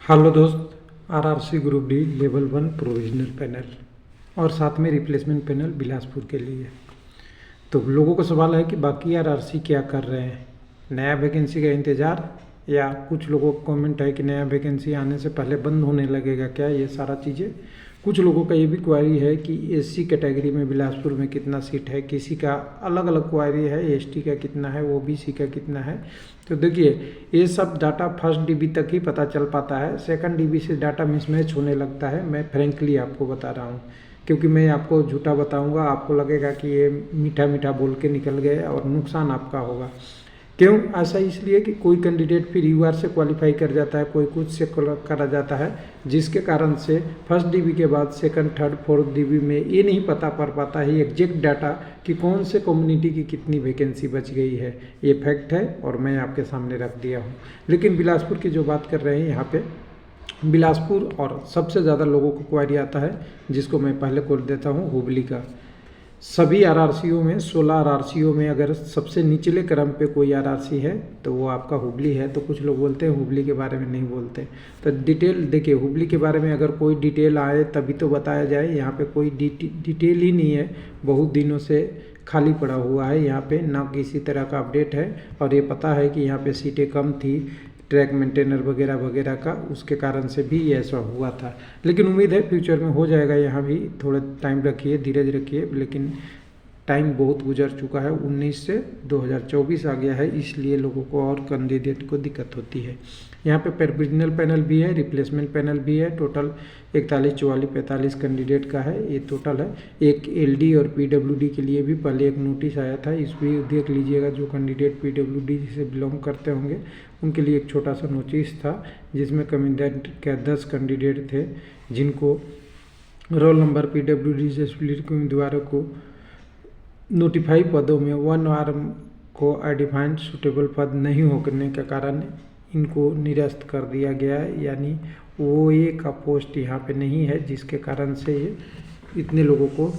Hello दोस्त, RRC group D level 1 provisional panel और साथ में रिप्लेसमेंट पैनल बिलासपुर के लिए। तो लोगों का सवाल है कि बाकी आरआरसी क्या कर रहे हैं, नया वैकेंसी का इंतज़ार, या कुछ लोगों का कमेंट है कि नया वैकेंसी आने से पहले बंद होने लगेगा क्या, ये सारा चीज़ें। कुछ लोगों का ये भी क्वारी है कि एससी कैटेगरी में बिलासपुर में कितना सीट है, किसी का अलग अलग क्वारी है, एसटी का कितना है, ओबीसी का कितना है। तो देखिए, ये सब डाटा फर्स्ट डीबी तक ही पता चल पाता है, सेकंड डीबी से डाटा मिसमैच होने लगता है। मैं फ्रेंकली आपको बता रहा हूँ, क्योंकि मैं आपको झूठा बताऊंगा, आपको लगेगा कि ये मीठा मीठा बोल के निकल गए और नुकसान आपका होगा। क्यों ऐसा? इसलिए कि कोई कैंडिडेट फिर यूआर से क्वालिफाई कर जाता है, कोई कुछ से करा जाता है, जिसके कारण से फर्स्ट डीबी के बाद सेकंड थर्ड फोर्थ डीबी में ये नहीं पता पड़ पाता है एग्जैक्ट डाटा कि कौन से कम्युनिटी की कितनी वैकेंसी बच गई है। ये फैक्ट है और मैं आपके सामने रख दिया हूँ। लेकिन बिलासपुर की जो बात कर रहे हैं यहाँ पे, बिलासपुर और सबसे ज़्यादा लोगों को क्वारी आता है, जिसको मैं पहले खोल देता हूँ, हुबली का। सभी आरआरसीओ में 16 आरआरसीओ में अगर सबसे निचले क्रम पे कोई आरआरसी है तो वो आपका हुबली है। तो कुछ लोग बोलते हैं हुबली के बारे में नहीं बोलते। तो डिटेल देखिए, हुबली के बारे में अगर कोई डिटेल आए तभी तो बताया जाए। यहाँ पे कोई डिटेल ही नहीं है, बहुत दिनों से खाली पड़ा हुआ है। यहाँ पे ना किसी तरह का अपडेट है, और ये पता है कि यहाँ पे सीटें कम थी ट्रैक मेंटेनर वगैरह वगैरह का, उसके कारण से भी ऐसा हुआ था। लेकिन उम्मीद है फ्यूचर में हो जाएगा। यहाँ भी थोड़ा टाइम रखिए, धीरज रखिए, लेकिन टाइम बहुत गुजर चुका है। 19 से 2024 आ गया है, इसलिए लोगों को और कैंडिडेट को दिक्कत होती है। यहाँ पे प्रोविजनल पैनल भी है, रिप्लेसमेंट पैनल भी है। टोटल 41, 44, 45 कैंडिडेट का है ये टोटल है। एक एलडी और पीडब्ल्यूडी के लिए भी पहले एक नोटिस आया था, इस भी देख लीजिएगा। जो कैंडिडेट पीडब्ल्यूडी से बिलोंग करते होंगे उनके लिए एक छोटा सा नोटिस था, जिसमें कैंडिडेट के 10 कैंडिडेट थे जिनको रोल नंबर पीडब्ल्यूडी से स्प्लिट के उम्मीदवारों को नोटिफाई पदों में 1 आर्म को अडिफाइंड सुटेबल पद नहीं होने के कारण इनको निरस्त कर दिया गया है। यानी वो एक का पोस्ट यहाँ पे नहीं है, जिसके कारण से ये इतने लोगों को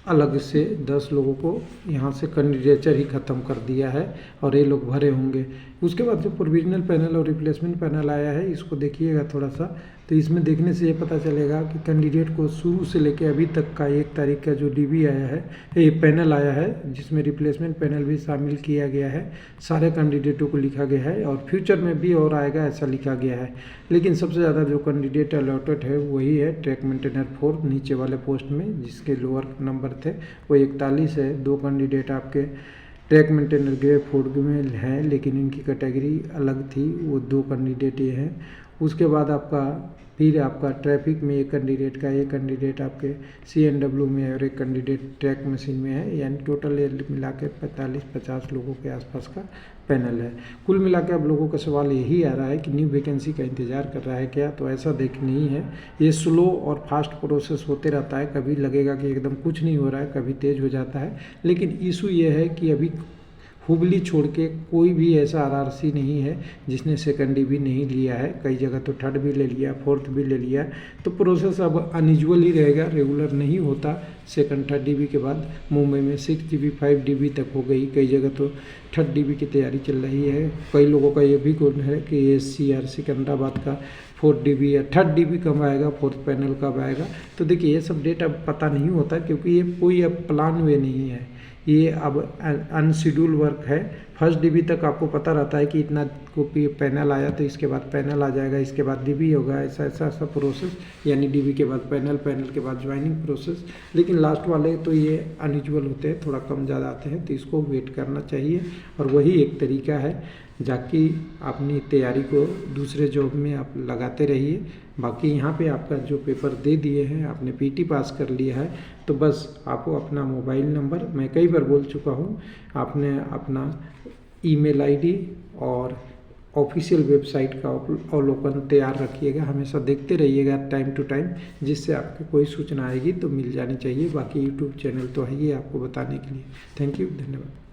अलग से 10 लोगों को यहाँ से कैंडिडेचर ही ख़त्म कर दिया है और ये लोग भरे होंगे। उसके बाद जो प्रोविजनल पैनल और रिप्लेसमेंट पैनल आया है, इसको देखिएगा थोड़ा सा। तो इसमें देखने से ये पता चलेगा कि कैंडिडेट को शुरू से लेकर अभी तक का 1 तारीख का जो डीबी आया है, ये पैनल आया है, जिसमें रिप्लेसमेंट पैनल भी शामिल किया गया है। सारे कैंडिडेटों को लिखा गया है और फ्यूचर में भी और आएगा ऐसा लिखा गया है। लेकिन सबसे ज़्यादा जो कैंडिडेट अलॉटेड है वही है ट्रैक मेंटेनर 4 नीचे वाले पोस्ट में, जिसके लोअर नंबर थे वो 41 है। 2 कैंडिडेट आपके ट्रैक मेंटेनर ग्रेड 4 में हैं, लेकिन इनकी कैटेगरी अलग थी, वो 2 कैंडिडेट ये हैं। उसके बाद फिर आपका ट्रैफिक में एक कैंडिडेट आपके CNW में है और एक कैंडिडेट ट्रैक मशीन में है। यानी टोटल मिला के 45-50 लोगों के आसपास का पैनल है। कुल मिला के अब लोगों का सवाल यही आ रहा है कि न्यू वैकेंसी का इंतज़ार कर रहा है क्या? तो ऐसा देख नहीं है, ये स्लो और फास्ट प्रोसेस होते रहता है। कभी लगेगा कि एकदम कुछ नहीं हो रहा है, कभी तेज़ हो जाता है। लेकिन इशू ये है कि अभी हुबली छोड़ के कोई भी ऐसा आरआरसी नहीं है जिसने सेकंड डीबी नहीं लिया है। कई जगह तो थर्ड भी ले लिया, फोर्थ भी ले लिया। तो प्रोसेस अब अनयूजुअल ही रहेगा, रेगुलर नहीं होता। सेकंड थर्ड डीबी के बाद मुंबई में 6 डीबी 5 डीबी तक हो गई, कई जगह तो थर्ड डीबी की तैयारी चल रही है। कई लोगों का ये भी गुण है कि SCR सिकंदराबाद का 4 डीबी या थर्ड डीबी कब आएगा, फोर्थ पैनल कब आएगा। तो देखिए, ये सब डेट अब पता नहीं होता, क्योंकि ये कोई अब प्लान वे नहीं है। ये अब अनशेड्यूल वर्क है। फर्स्ट डीबी तक आपको पता रहता है कि इतना को पैनल आया तो इसके बाद पैनल आ जाएगा, इसके बाद डीबी होगा, ऐसा प्रोसेस। यानी डीबी के बाद पैनल, पैनल के बाद ज्वाइनिंग प्रोसेस। लेकिन लास्ट वाले तो ये अनयूजुअल होते हैं, थोड़ा कम ज़्यादा आते हैं, तो इसको वेट करना चाहिए। और वही एक तरीका है, जाकि अपनी तैयारी को दूसरे जॉब में आप लगाते रहिए। बाकी यहाँ पे आपका जो पेपर दे दिए हैं, आपने PT पास कर लिया है, तो बस आपको अपना मोबाइल नंबर, मैं कई बार बोल चुका हूँ, आपने अपना ईमेल ID और ऑफिशियल वेबसाइट का अवलोकन तैयार रखिएगा। हमेशा देखते रहिएगा टाइम टू टाइम, जिससे आपको कोई सूचना आएगी तो मिल जानी चाहिए। बाकी YouTube चैनल तो है ही आपको बताने के लिए। थैंक यू, धन्यवाद।